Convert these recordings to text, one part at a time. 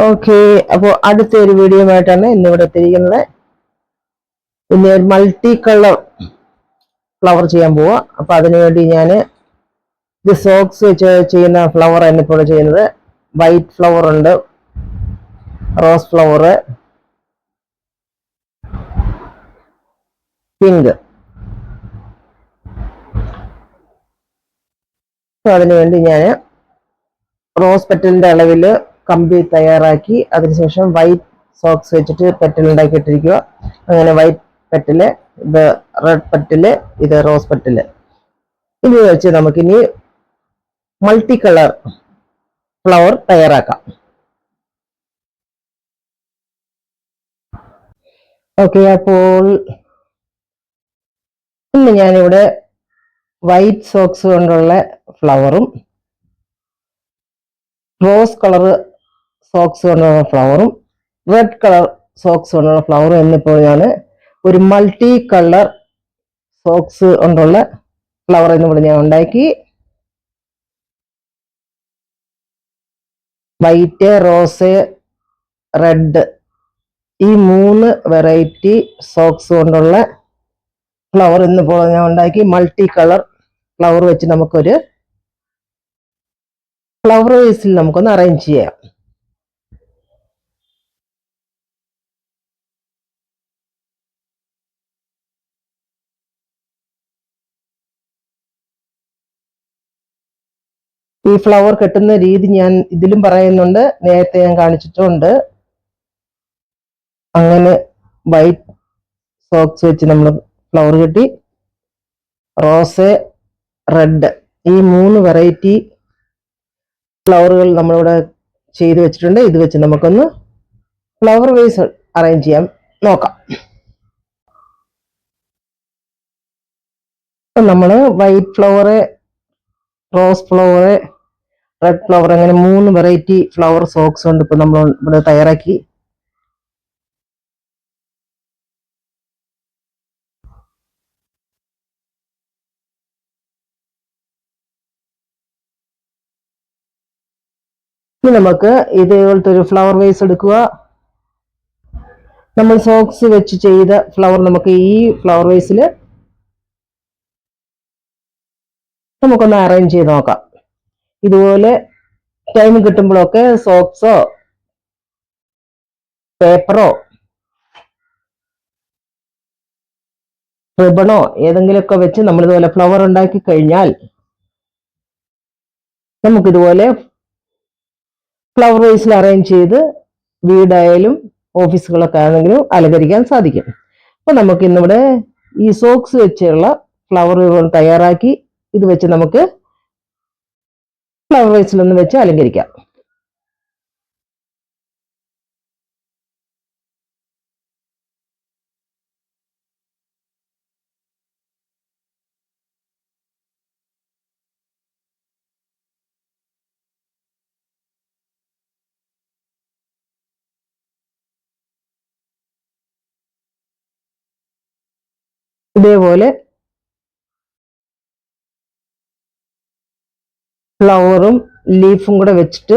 Okay, അപ്പോൾ അടുത്തൊരു video ആയിട്ടാണ് ഇന്നിവിടെ എത്തിയിരിക്കുന്നത്. പിന്നെ മൾട്ടി കളർ ഫ്ലവർ ചെയ്യാൻ പോവാ. അപ്പൊ അതിനുവേണ്ടി ഞാൻ ഇത് സോക്സ് വെച്ച് ചെയ്യുന്ന ഫ്ലവർ ആണ് ഇപ്പോൾ ചെയ്യുന്നത്. വൈറ്റ് ഫ്ലവർ ഉണ്ട്, റോസ് ഫ്ലവർ, പിങ്ക്. അതിനുവേണ്ടി ഞാൻ റോസ് പെറ്റലിന്റെ അളവിൽ കമ്പി തയ്യാറാക്കി അതിനുശേഷം വൈറ്റ് സോക്സ് വെച്ചിട്ട് പെറ്റൽ ഉണ്ടാക്കിയിട്ടിരിക്കുക. അങ്ങനെ വൈറ്റ് പെറ്റല്, ഇത് റെഡ് പെറ്റല്, ഇത് റോസ് പെറ്റല്. ഇത് വെച്ച് നമുക്കിനി മൾട്ടി കളർ ഫ്ലവർ തയ്യാറാക്കാം. ഓക്കെ, അപ്പോൾ ഇന്ന് ഞാനിവിടെ വൈറ്റ് സോക്സ് കൊണ്ടുള്ള ഫ്ലവറും റോസ് കളർ സോക്സ് കൊണ്ടുള്ള ഫ്ലവറും റെഡ് കളർ സോക്സ് കൊണ്ടുള്ള ഫ്ലവറും എന്നിപ്പോൾ ഞാൻ ഒരു മൾട്ടി കളർ സോക്സ് കൊണ്ടുള്ള ഫ്ലവർ എന്നിവിടെ ഞാൻ ഉണ്ടാക്കി. വൈറ്റ്, റോസ്, റെഡ്, ഈ 3 വെറൈറ്റി സോക്സ് കൊണ്ടുള്ള ഫ്ലവർ എന്നിപ്പോൾ ഞാൻ ഉണ്ടാക്കി. മൾട്ടി കളർ ഫ്ലവർ വെച്ച് നമുക്കൊരു ഫ്ലവർ വേസിൽ നമുക്കൊന്ന് അറേഞ്ച് ചെയ്യാം. ഈ ഫ്ലവർ കെട്ടുന്ന രീതി ഞാൻ ഇതിലും പറയുന്നുണ്ട്, നേരത്തെ ഞാൻ കാണിച്ചിട്ടുണ്ട്. അങ്ങനെ വൈറ്റ് സോക്സ് വെച്ച് നമ്മൾ ഫ്ലവർ കെട്ടി. റോസ്, റെഡ്, ഈ 3 വെറൈറ്റി ഫ്ലവറുകൾ നമ്മളിവിടെ ചെയ്ത് വെച്ചിട്ടുണ്ട്. ഇത് വെച്ച് നമുക്കൊന്ന് ഫ്ലവർ വേസ് അറേഞ്ച് ചെയ്യാൻ നോക്കാം. നമ്മൾ white flower, rose flower, red flower, അങ്ങനെ 3 വെറൈറ്റി ഫ്ലവർ സോക്സ് കൊണ്ട് ഇപ്പൊ നമ്മൾ ഇവിടെ തയ്യാറാക്കി. ഇനി നമുക്ക് ഇതേപോലത്തെ ഒരു ഫ്ലവർ വേസ് എടുക്കുക. നമ്മൾ സോക്സ് വെച്ച് ചെയ്ത ഫ്ലവർ നമുക്ക് ഈ ഫ്ലവർ വേസിൽ നമുക്കൊന്ന് അറേഞ്ച് ചെയ്ത് നോക്കാം. ഇതുപോലെ ടൈം കിട്ടുമ്പോഴൊക്കെ സോക്സോ പേപ്പറോ റിബണോ ഏതെങ്കിലുമൊക്കെ വെച്ച് നമ്മൾ ഇതുപോലെ ഫ്ലവർ ഉണ്ടാക്കി കഴിഞ്ഞാൽ നമുക്കിതുപോലെ ഫ്ലവർ വേസിൽ അറേഞ്ച് ചെയ്ത് വീടായാലും ഓഫീസുകളൊക്കെ ആണെങ്കിലും അലങ്കരിക്കാൻ സാധിക്കും. അപ്പൊ നമുക്ക് ഇന്നിവിടെ ഈ സോക്സ് വെച്ചുള്ള ഫ്ലവറുകൾ തയ്യാറാക്കി ഇത് വെച്ച് നമുക്ക് ഫ്ലവർ വേസിലൊന്ന് വെച്ച് അലങ്കരിക്കാം. ഇതേപോലെ ഫ്ലവറും ലീഫും കൂടെ വെച്ചിട്ട്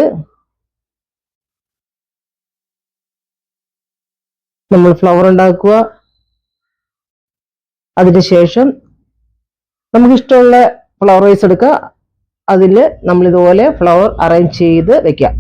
നമ്മൾ ഫ്ലവർ ഉണ്ടാക്കുക. അതിനുശേഷം നമുക്ക് ഇഷ്ടമുള്ള ഫ്ലവർ വേസ് എടുക്കുക. അതിൽ നമ്മൾ ഇതുപോലെ ഫ്ലവർ അറേഞ്ച് ചെയ്ത് വെക്കാം.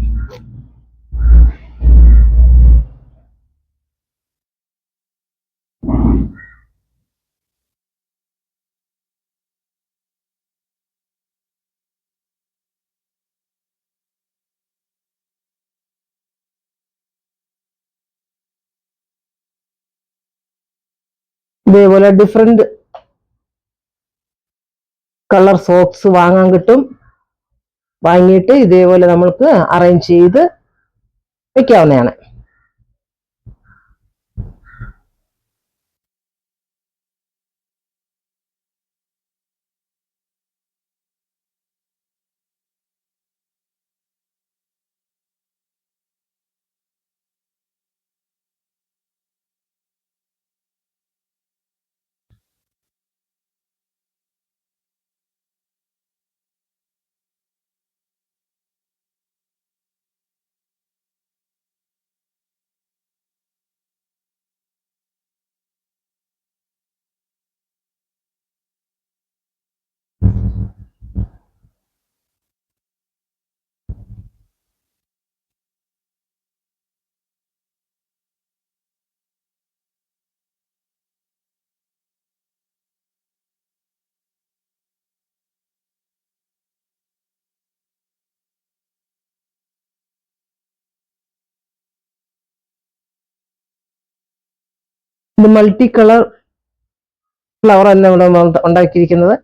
ഇതേപോലെ ഡിഫറെന്റ് കളർ സോക്സ് വാങ്ങാൻ കിട്ടും. വാങ്ങിയിട്ട് ഇതേപോലെ നമ്മൾക്ക് അറേഞ്ച് ചെയ്ത് വെക്കാവുന്നതാണ്. ഇത് മൾട്ടി കളർ ഫ്ലവർ തന്നെ ഇവിടെ ഉണ്ടാക്കിയിരിക്കുന്നത്.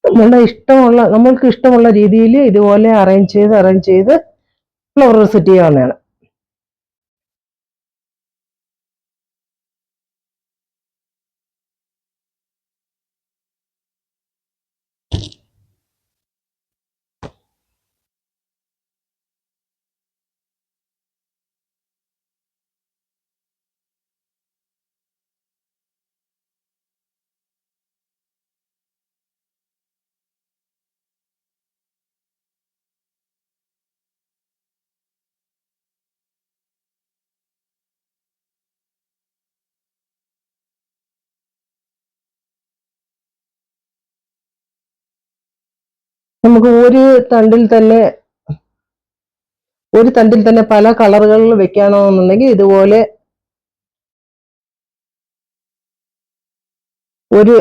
നമ്മൾക്ക് ഇഷ്ടമുള്ള രീതിയിൽ ഇതുപോലെ അറേഞ്ച് ചെയ്ത് ഫ്ലവർ സെറ്റ് ചെയ്യാവുന്നതാണ്. നമുക്ക് ഒരു തണ്ടിൽ തന്നെ പല കളറുകളിൽ വെക്കണമെന്നുണ്ടെങ്കിൽ ഇതുപോലെ ഒരു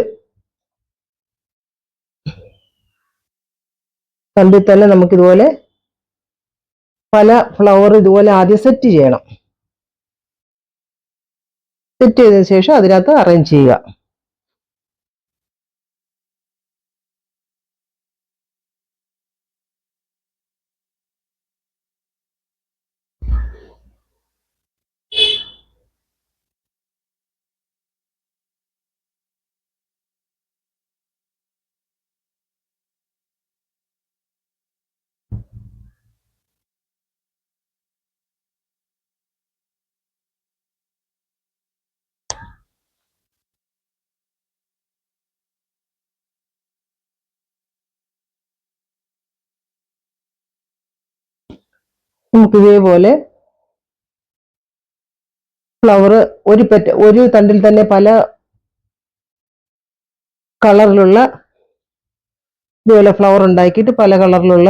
തണ്ടിൽ തന്നെ നമുക്കിതുപോലെ പല ഫ്ലവർ ഇതുപോലെ ആദ്യം സെറ്റ് ചെയ്യണം. സെറ്റ് ചെയ്തതിനു ശേഷം അതിനകത്ത് അറേഞ്ച് ചെയ്യുക. നമുക്ക് ഇതേപോലെ ഫ്ലവർ ഒരു തണ്ടിൽ തന്നെ പല കളറിലുള്ള ഇതുപോലെ ഫ്ലവർ ഉണ്ടാക്കിയിട്ട് പല കളറിലുള്ള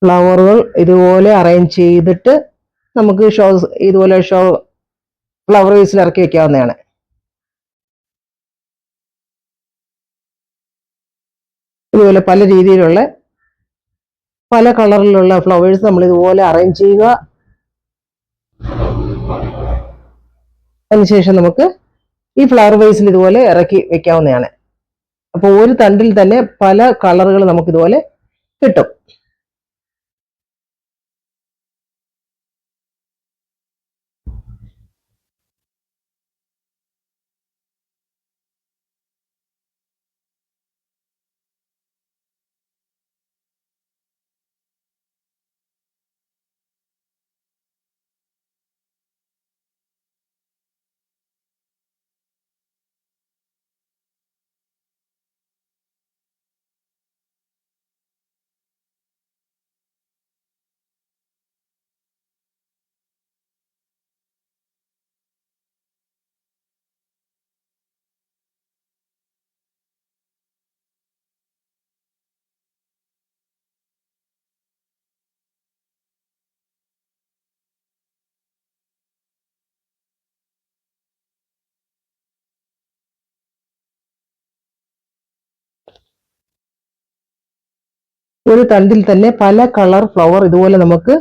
ഫ്ലവറുകൾ ഇതുപോലെ അറേഞ്ച് ചെയ്തിട്ട് നമുക്ക് ഇതുപോലെ ഫ്ലവർ വേസിൽ ഇറക്കി വെക്കാവുന്നതാണ്. ഇതുപോലെ പല രീതിയിലുള്ള പല കളറിലുള്ള ഫ്ലവേഴ്സ് നമ്മൾ ഇതുപോലെ അറേഞ്ച് ചെയ്യുക. അതിനുശേഷം നമുക്ക് ഈ ഫ്ലവർ വേസിൽ ഇതുപോലെ ഇറക്കി വെക്കാവുന്നതാണ്. അപ്പോൾ ഒരു തണ്ടിൽ തന്നെ പല കളറുകൾ നമുക്ക് ഇതുപോലെ കിട്ടും. ഒരു തണ്ടിൽ തന്നെ പല കളർ ഫ്ലവർ ഇതുപോലെ നമുക്ക്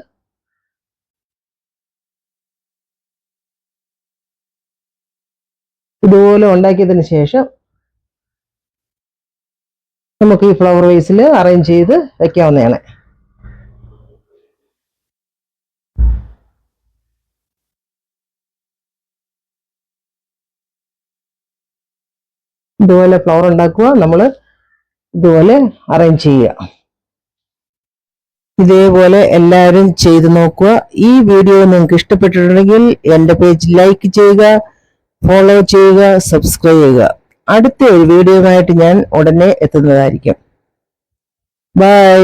ഇതുപോലെ ഉണ്ടാക്കിയതിന് ശേഷം നമുക്ക് ഈ ഫ്ലവർ വേസിൽ അറേഞ്ച് ചെയ്ത് വെക്കാവുന്നതാണ്. ഇതുപോലെ ഫ്ലവർ ഉണ്ടാക്കുക, നമ്മൾ ഇതുപോലെ അറേഞ്ച് ചെയ്യുക. ഇതേപോലെ എല്ലാവരും ചെയ്തു നോക്കുക. ഈ വീഡിയോ നിങ്ങൾക്ക് ഇഷ്ടപ്പെട്ടിട്ടുണ്ടെങ്കിൽ എൻ്റെ പേജ് ലൈക്ക് ചെയ്യുക, ഫോളോ ചെയ്യുക, സബ്സ്ക്രൈബ് ചെയ്യുക. അടുത്ത ഒരു വീഡിയോയുമായിട്ട് ഞാൻ ഉടനെ എത്തുന്നതായിരിക്കും. ബൈ.